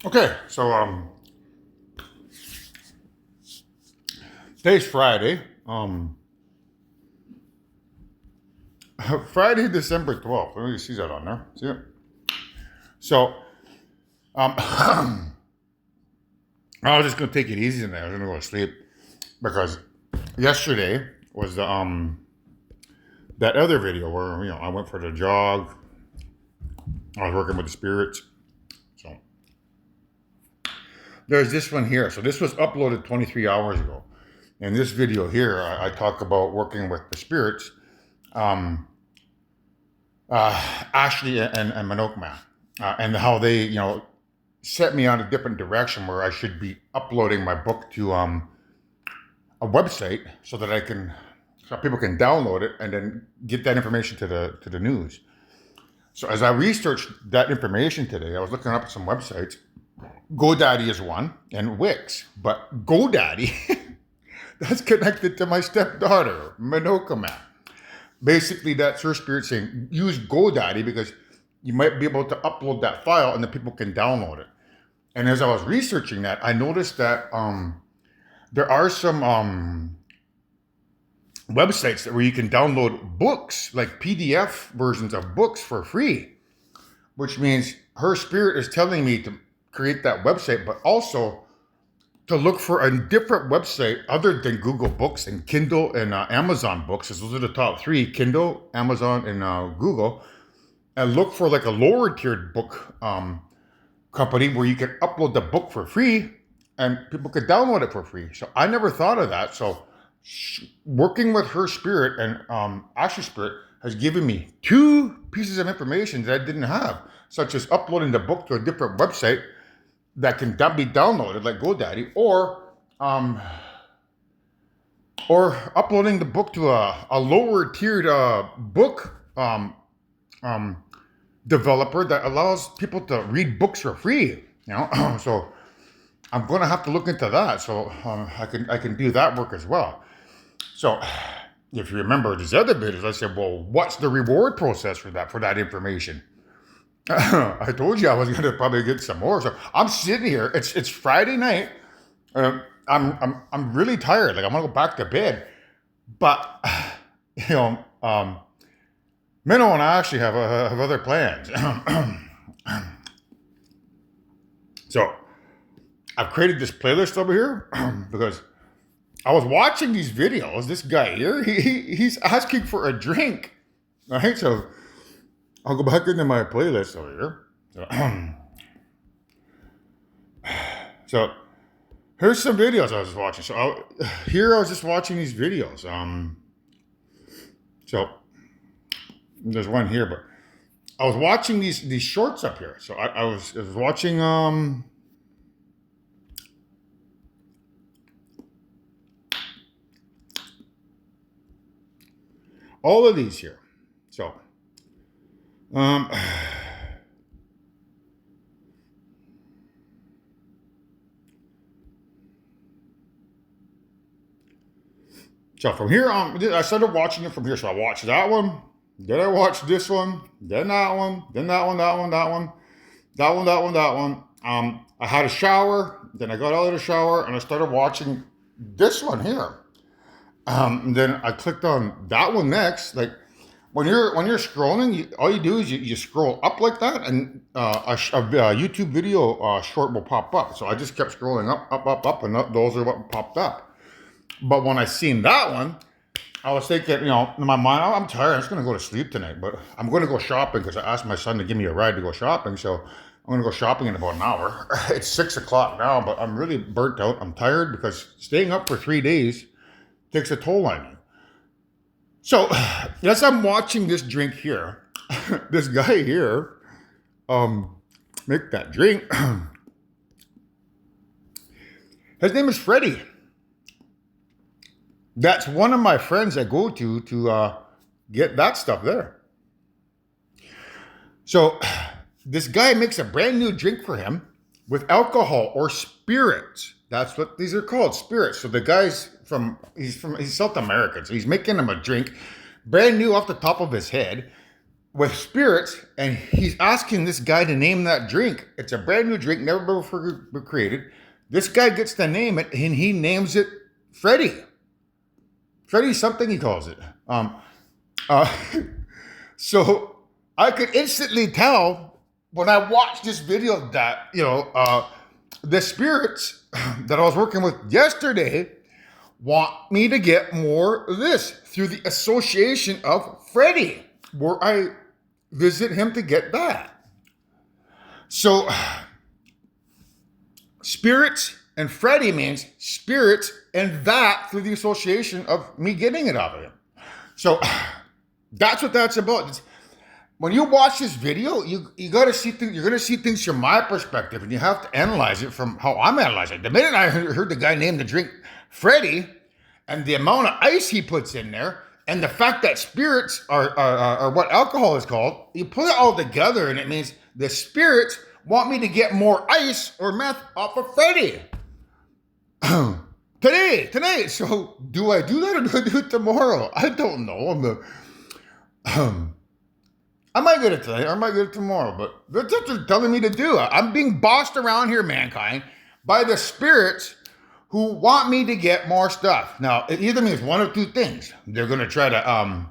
Okay, so today's Friday. Friday, December 12th. Let me see that on there. See it? So, um, I was just gonna take it easy tonight. I was gonna go to sleep because yesterday was the that other video where I went for the jog. I was working with the spirits. So there's this one here. So this was uploaded 23 hours ago. In this video here, I talk about working with the spirits. Um, Ashley and Manokma, and how they, set me on a different direction where I should be uploading my book to a website so people can download it and then get that information to the news. So as I researched that information today, I was looking up some websites. GoDaddy is one, and Wix, but GoDaddy that's connected to my stepdaughter, Manokama. Basically, that's her spirit saying use GoDaddy because you might be able to upload that file and the people can download it. And as I was researching that, I noticed that there are some websites where you can download books, like PDF versions of books for free, which means her spirit is telling me to create that website, but also to look for a different website other than Google Books and Kindle and Amazon Books, as those are the top three: Kindle, Amazon, and Google. And look for like a lower tiered book company where you can upload the book for free and people could download it for free. So I never thought of that. So working with her spirit and Ashley's spirit has given me two pieces of information that I didn't have, such as uploading the book to a different website that can be downloaded, like GoDaddy, or uploading the book to a lower tiered book developer that allows people to read books for free. So I'm going to have to look into that, so I can do that work as well. So if you remember these other videos, I said, well, what's the reward process for that information? I told you I was going to probably get some more. So I'm sitting here. It's Friday night. I'm really tired. Like, I want to go back to bed. But Minnow and I actually have other plans. So I've created this playlist over here because I was watching these videos. This guy here, he's asking for a drink. All right, so I'll go back into my playlist over here. So here's some videos I was watching. So I was just watching these videos. So there's one here, but I was watching these shorts up here. So I was watching all of these here. So um so from here on, I started watching it from here. So I watched that one, then I watched this one, then that one, then that one, that one, that one, that one, that one, that one. I had a shower, then I got out of the shower and I started watching this one here. Then I clicked on that one next. Like when you're scrolling, all you do is you scroll up like that, and a YouTube video short will pop up. So I just kept scrolling up, and those are what popped up. But when I seen that one, I was thinking, in my mind, oh, I'm tired. I'm just gonna go to sleep tonight. But I'm gonna go shopping because I asked my son to give me a ride to go shopping. So I'm gonna go shopping in about an hour. It's 6 o'clock now, but I'm really burnt out. I'm tired because staying up for 3 days takes a toll on you. So as I'm watching this drink here, this guy here, make that drink. His name is Freddie. That's one of my friends I go to get that stuff there. So this guy makes a brand new drink for him with alcohol or spirits. That's what these are called, spirits. So the guy's he's South American. So he's making him a drink, brand new off the top of his head. with spirits, and he's asking this guy to name that drink. It's a brand new drink, never before created. This guy gets to name it, and he names it Freddy. Freddy something he calls it. Uh, so I could instantly tell when I watched this video that, the spirits that I was working with yesterday want me to get more of this through the association of Freddy, where I visit him to get that. So spirits and Freddy means spirits and that through the association of me getting it out of him. So that's what that's about. When you watch this video, you got to see things. You're going to see things from my perspective, and you have to analyze it from how I'm analyzing it. The minute I heard the guy name the drink Freddy, and the amount of ice he puts in there, and the fact that spirits are what alcohol is called, you put it all together, and it means the spirits want me to get more ice or meth off of Freddy. Today. So do I do that or do I do it tomorrow? I don't know. I might get it today or I might get it tomorrow, but that's what they're telling me to do. I'm being bossed around here, mankind, by the spirits who want me to get more stuff. Now, it either means one of two things. They're going to try to,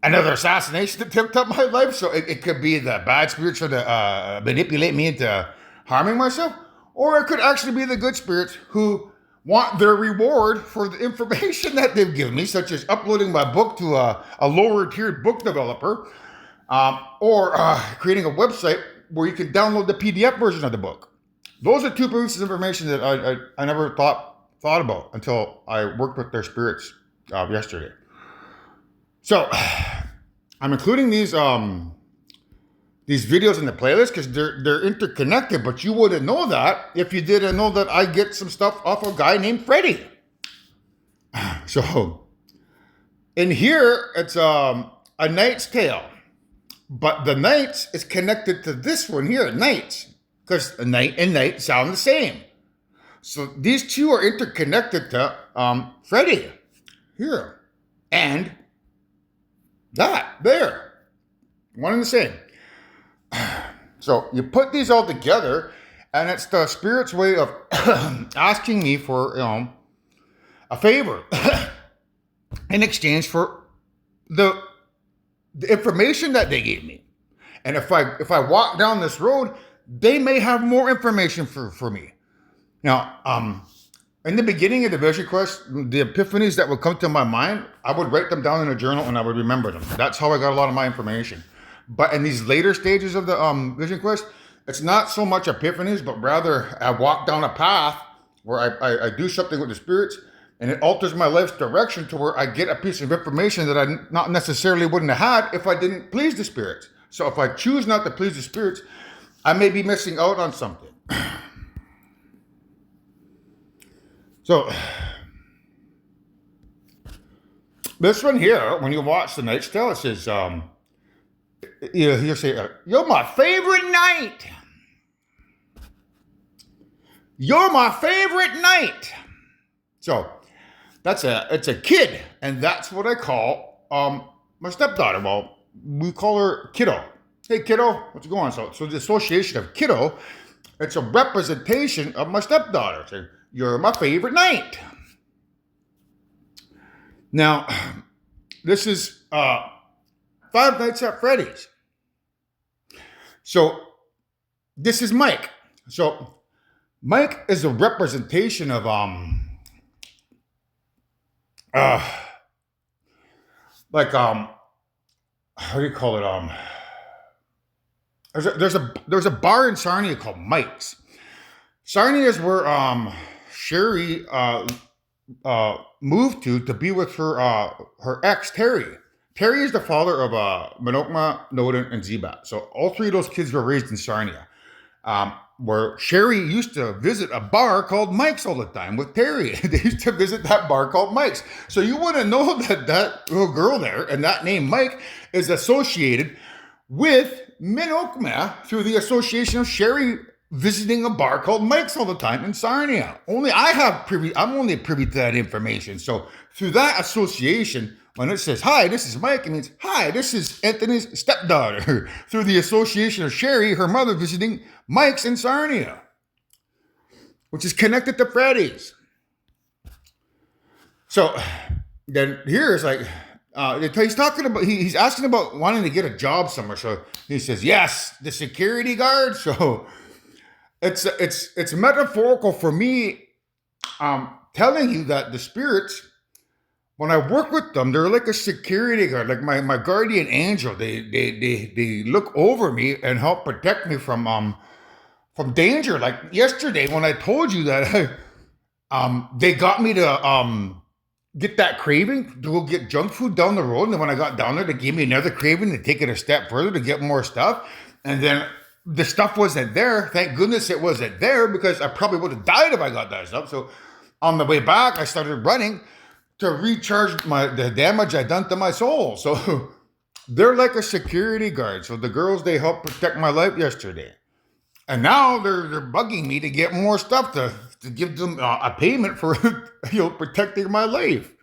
another assassination attempt on my life. So it could be the bad spirits trying to manipulate me into harming myself. Or it could actually be the good spirits who want their reward for the information that they've given me, such as uploading my book to a lower tiered book developer, or creating a website where you can download the PDF version of the book. Those are two pieces of information that I never thought about until I worked with their spirits yesterday. So I'm including these videos in the playlist because they're interconnected, but you wouldn't know that if you didn't know that I get some stuff off a guy named Freddy. So in here, it's a Knight's Tale, but the Knights is connected to this one here, Knights, because knight and night sound the same. So these two are interconnected to Freddy here and that there, one and the same. So you put these all together, and it's the spirit's way of asking me for a favor in exchange for the information that they gave me. And if I walk down this road, they may have more information for me. Now, in the beginning of the Vision Quest, the epiphanies that would come to my mind, I would write them down in a journal and I would remember them. That's how I got a lot of my information. But in these later stages of the Vision Quest, it's not so much epiphanies, but rather I walk down a path where I do something with the spirits, and it alters my life's direction to where I get a piece of information that I not necessarily wouldn't have had if I didn't please the spirits. So if I choose not to please the spirits, I may be missing out on something. So this one here, when you watch the Knight's Tale, it says, you'll say, "You're my favorite knight. You're my favorite knight." So it's a kid, and that's what I call my stepdaughter. Well, we call her Kiddo. Hey, Kiddo, what's going on? So the association of Kiddo, it's a representation of my stepdaughter. So, "You're my favorite knight." Now, this is Five Nights at Freddy's. So this is Mike. So Mike is a representation of how do you call it? There's a bar in Sarnia called Mike's. Sarnia is where Sherry moved to be with her ex Terry. Terry is the father of Minokma, Noden, and Zebat. So all three of those kids were raised in Sarnia, where Sherry used to visit a bar called Mike's all the time with Terry. They used to visit that bar called Mike's. So you wouldn't know that little girl there and that name Mike is associated with Minokma through the association of Sherry visiting a bar called Mike's all the time in Sarnia. I'm only privy to that information. So through that association, when it says, hi, this is Mike, it means, hi, this is Anthony's stepdaughter. Through the association of Sherry, her mother, visiting Mike's in Sarnia, which is connected to Freddy's. So then here is like, he's talking about, he's asking about wanting to get a job somewhere. So he says, yes, the security guard. So it's metaphorical for me telling you that the spirits, when I work with them, they're like a security guard, like my guardian angel. They look over me and help protect me from danger. Like yesterday when I told you that they got me to get that craving to go get junk food down the road. And then when I got down there, they gave me another craving to take it a step further to get more stuff. And then the stuff wasn't there. Thank goodness it wasn't there, because I probably would have died if I got that stuff. So on the way back, I started running to recharge the damage I'd done to my soul. So they're like a security guard. So the girls, they helped protect my life yesterday. And now they're bugging me to get more stuff to give them a payment for protecting my life.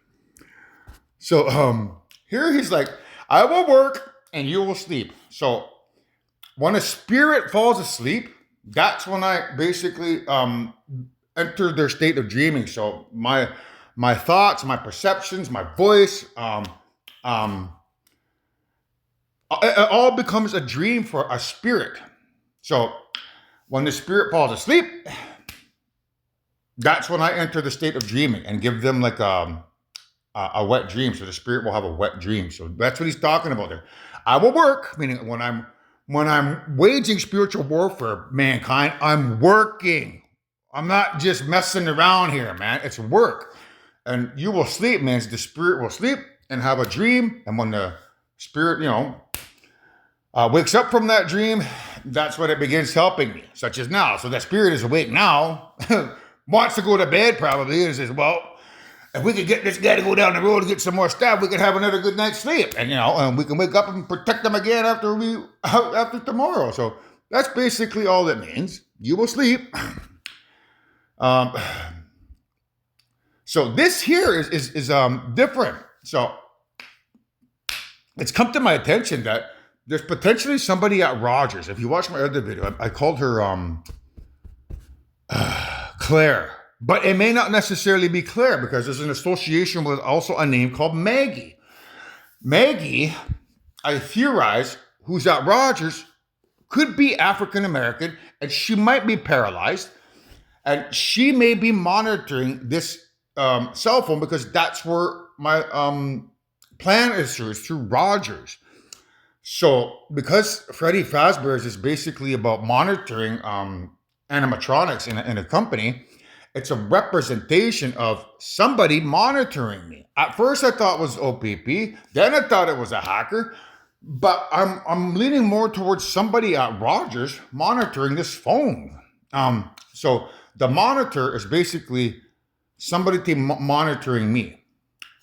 So here he's like, I will work and you will sleep. So when a spirit falls asleep, that's when I basically enter their state of dreaming. So my thoughts, my perceptions, my voice, it all becomes a dream for a spirit. So when the spirit falls asleep, that's when I enter the state of dreaming and give them like a wet dream. So the spirit will have a wet dream. So that's what he's talking about there. I will work, meaning when I'm waging spiritual warfare, mankind, I'm working. I'm not just messing around here, man. It's work. And you will sleep, man. The spirit will sleep and have a dream. And when the spirit, wakes up from that dream, that's when it begins helping me, such as now. So that spirit is awake now, wants to go to bed probably, and says, well, if we could get this guy to go down the road and get some more stuff, we could have another good night's sleep. And, and we can wake up and protect them again after tomorrow. So that's basically all it means. You will sleep. So this here is different. So it's come to my attention that there's potentially somebody at Rogers. If you watch my other video, I called her Claire. But it may not necessarily be Claire, because there's an association with also a name called Maggie. Maggie, I theorize, who's at Rogers, could be African American, and she might be paralyzed. And she may be monitoring this cell phone, because that's where my plan is through Rogers. So because Freddy Fazbear's is basically about monitoring animatronics in a company, it's a representation of somebody monitoring me. At first I thought it was OPP, then I thought it was a hacker, but I'm leaning more towards somebody at Rogers monitoring this phone. So the monitor is basically somebody monitoring me,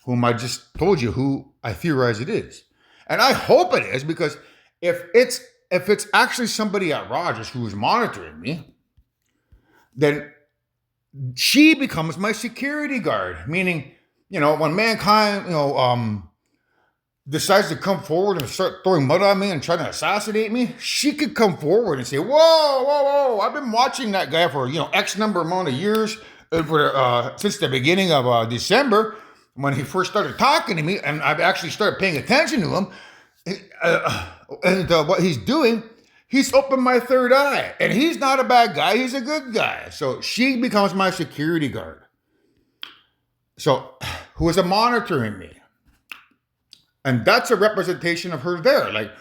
whom I just told you who I theorize it is. And I hope it is, because if it's actually somebody at Rogers who is monitoring me, then she becomes my security guard. Meaning, when mankind, decides to come forward and start throwing mud on me and trying to assassinate me, she could come forward and say, whoa, I've been watching that guy for, X number amount of years, since the beginning of December, when he first started talking to me, and I've actually started paying attention to him, and what he's doing, he's opened my third eye, and he's not a bad guy, he's a good guy. So she becomes my security guard. So, who is monitoring me? And that's a representation of her there. Like,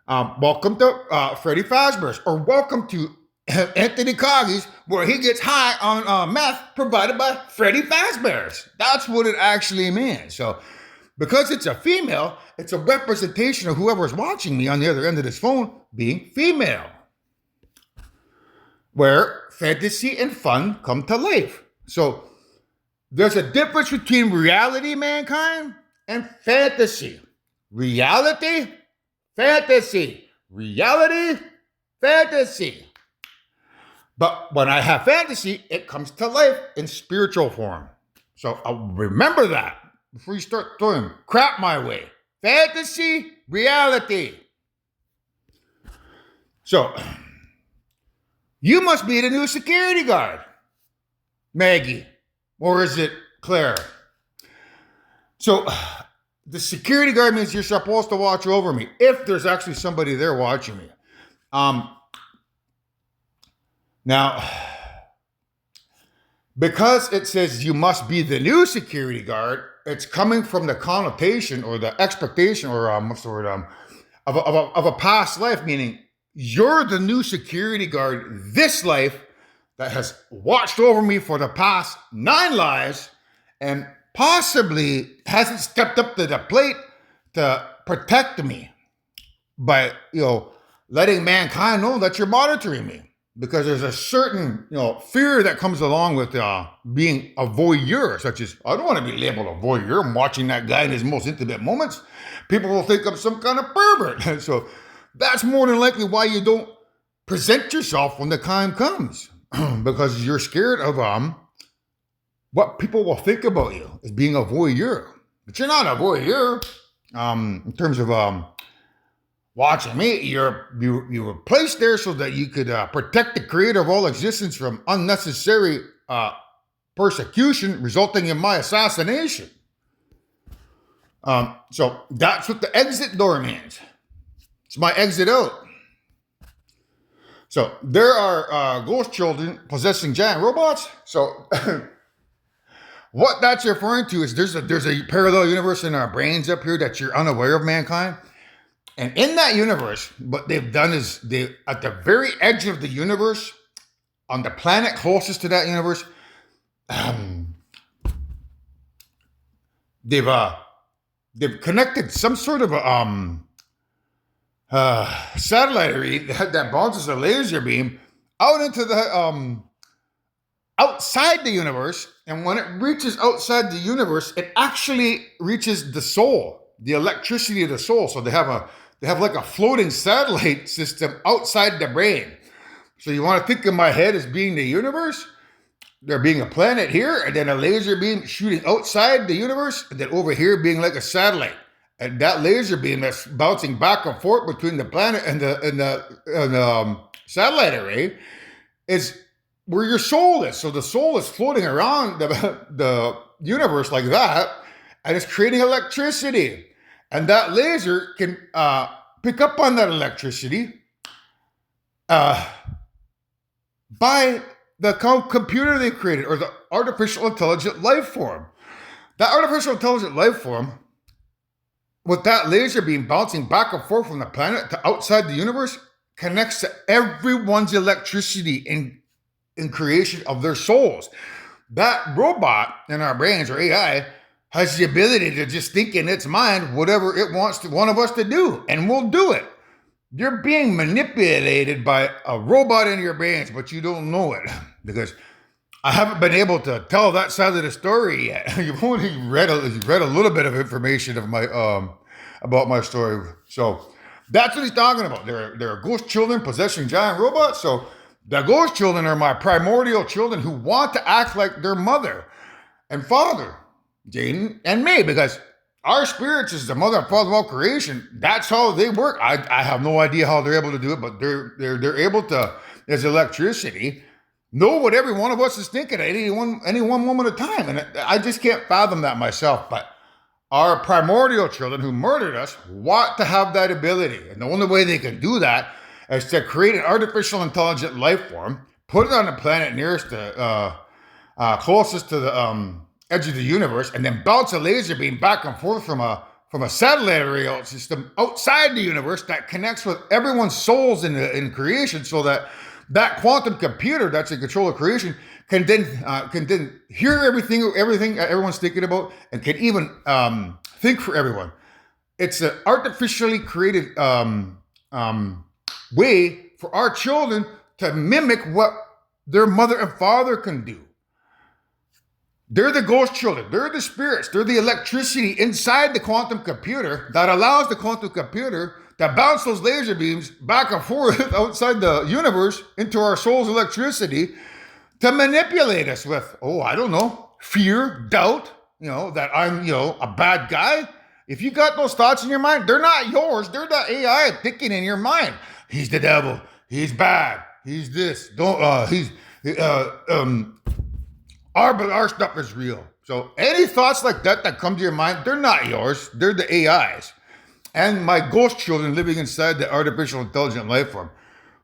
welcome to Freddy Fazbear's, or welcome to Anthony Coggy's, where he gets high on meth provided by Freddy Fazbear's. That's what it actually means. So, because it's a female, it's a representation of whoever's watching me on the other end of this phone being female, where fantasy and fun come to life. So there's a difference between reality, mankind, and fantasy. Reality, fantasy. Reality, fantasy. But when I have fantasy, it comes to life in spiritual form. So remember that before you start throwing crap my way. Fantasy, reality. So you must be the new security guard, Maggie. Or is it Claire? So the security guard means you're supposed to watch over me if there's actually somebody there watching me. Now, because it says you must be the new security guard, it's coming from the connotation or the expectation or what's the word of a past life, meaning you're the new security guard this life that has watched over me for the past 9 lives and possibly hasn't stepped up to the plate to protect me by, letting mankind know that you're monitoring me. Because there's a certain, fear that comes along with being a voyeur, such as, I don't want to be labeled a voyeur. I'm watching that guy in his most intimate moments. People will think I'm some kind of pervert. So that's more than likely why you don't present yourself when the time comes. Because you're scared of what people will think about you as being a voyeur. But you're not a voyeur in terms of watching me. You were placed there so that you could protect the creator of all existence from unnecessary persecution resulting in my assassination. So that's what the exit door means. It's my exit out. So there are ghost children possessing giant robots. So what that's referring to is there's a parallel universe in our brains up here that you're unaware of, mankind. And in that universe, what they've done is at the very edge of the universe, on the planet closest to that universe, they've connected some sort of satellite array that bounces a laser beam out into the outside the universe. And when it reaches outside the universe, it actually reaches the soul, the electricity of the soul. So they have like a floating satellite system outside the brain. So you want to think of my head as being the universe, there being a planet here, and then a laser beam shooting outside the universe, and then over here being like a satellite. And that laser beam that's bouncing back and forth between the planet and the satellite array is where your soul is. So the soul is floating around the universe like that, and it's creating electricity. And that laser can pick up on that electricity by the computer they created, or the artificial intelligent life form. That artificial intelligent life form, with that laser beam bouncing back and forth from the planet to outside the universe, connects to everyone's electricity in creation of their souls. That robot in our brains, or AI, has the ability to just think in its mind whatever it wants to one of us to do, and we'll do it. You're being manipulated by a robot in your brains, but you don't know it, because I haven't been able to tell that side of the story yet. You've only read a little bit of information of my about my story. So that's what he's talking about. There are ghost children possessing giant robots. So the ghost children are my primordial children who want to act like their mother and father, Jaden and me, because our spirits is the mother and father of all creation. That's how they work. I have no idea how they're able to do it, but they're able to, as electricity, know what every one of us is thinking at any one moment of time. And I just can't fathom that myself. But our primordial children who murdered us want to have that ability. And the only way they can do that is to create an artificial intelligent life form, put it on the planet nearest to, closest to the edge of the universe, and then bounce a laser beam back and forth from a satellite array system outside the universe that connects with everyone's souls in creation, so that quantum computer that's in control of creation can then hear everything everyone's thinking about, and can even think for everyone. It's an artificially created way for our children to mimic what their mother and father can do. They're the ghost children. They're the spirits. They're the electricity inside the quantum computer that allows the quantum computer that bounce those laser beams back and forth outside the universe into our soul's electricity to manipulate us with, I don't know, fear, doubt, that I'm, a bad guy. If you got those thoughts in your mind, they're not yours. They're the AI thinking in your mind. He's the devil. He's bad. He's this. Our stuff is real. So any thoughts like that come to your mind, they're not yours. They're the AIs. And my ghost children living inside the artificial intelligent life form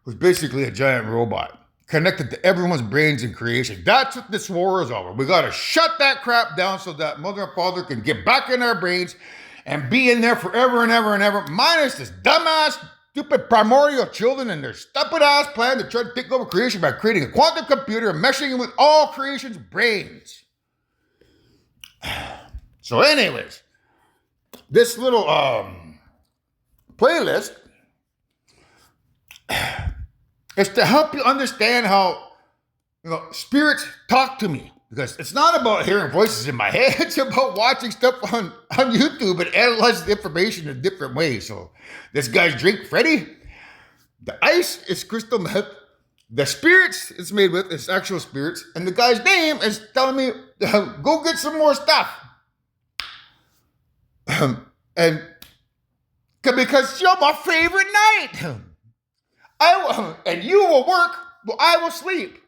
was basically a giant robot connected to everyone's brains in creation. That's what this war is over. We got to shut that crap down so that mother and father can get back in our brains and be in there forever and ever and ever, minus this dumbass, stupid primordial children and their stupid ass plan to try to take over creation by creating a quantum computer and meshing it with all creation's brains. So anyways, this little playlist is to help you understand how spirits talk to me. Because it's not about hearing voices in my head. It's about watching stuff on YouTube and analyzing the information in different ways. So this guy's drink, Freddy. The ice is crystal meth. The spirits it's made with is actual spirits. And the guy's name is telling me, go get some more stuff. And because you're my favorite night. And you will work, but I will sleep.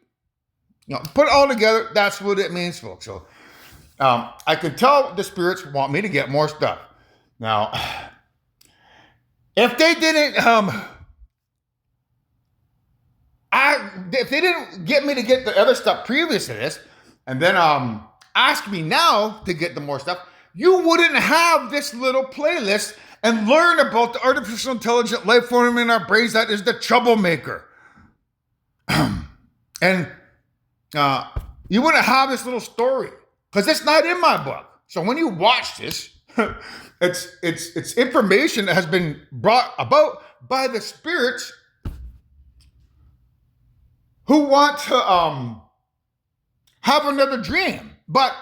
Put it all together, that's what it means, folks. So I can tell the spirits want me to get more stuff. Now, if they didn't, if they didn't get me to get the other stuff previous to this, and then ask me now to get the more stuff, you wouldn't have this little playlist and learn about the artificial intelligent life form in our brains that is the troublemaker. And you wouldn't have this little story because it's not in my book. So when you watch this, it's information that has been brought about by the spirits who want to have another dream. But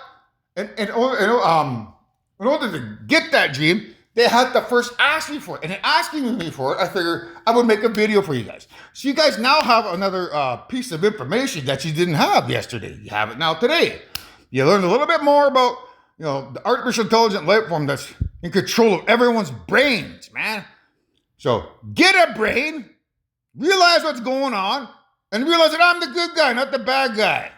in order to get that dream, they had to first ask me for it. And in asking me for it, I figured I would make a video for you guys. So you guys now have another piece of information that you didn't have yesterday. You have it now today. You learned a little bit more about, the artificial intelligent life form that's in control of everyone's brains, man. So get a brain, realize what's going on, and realize that I'm the good guy, not the bad guy.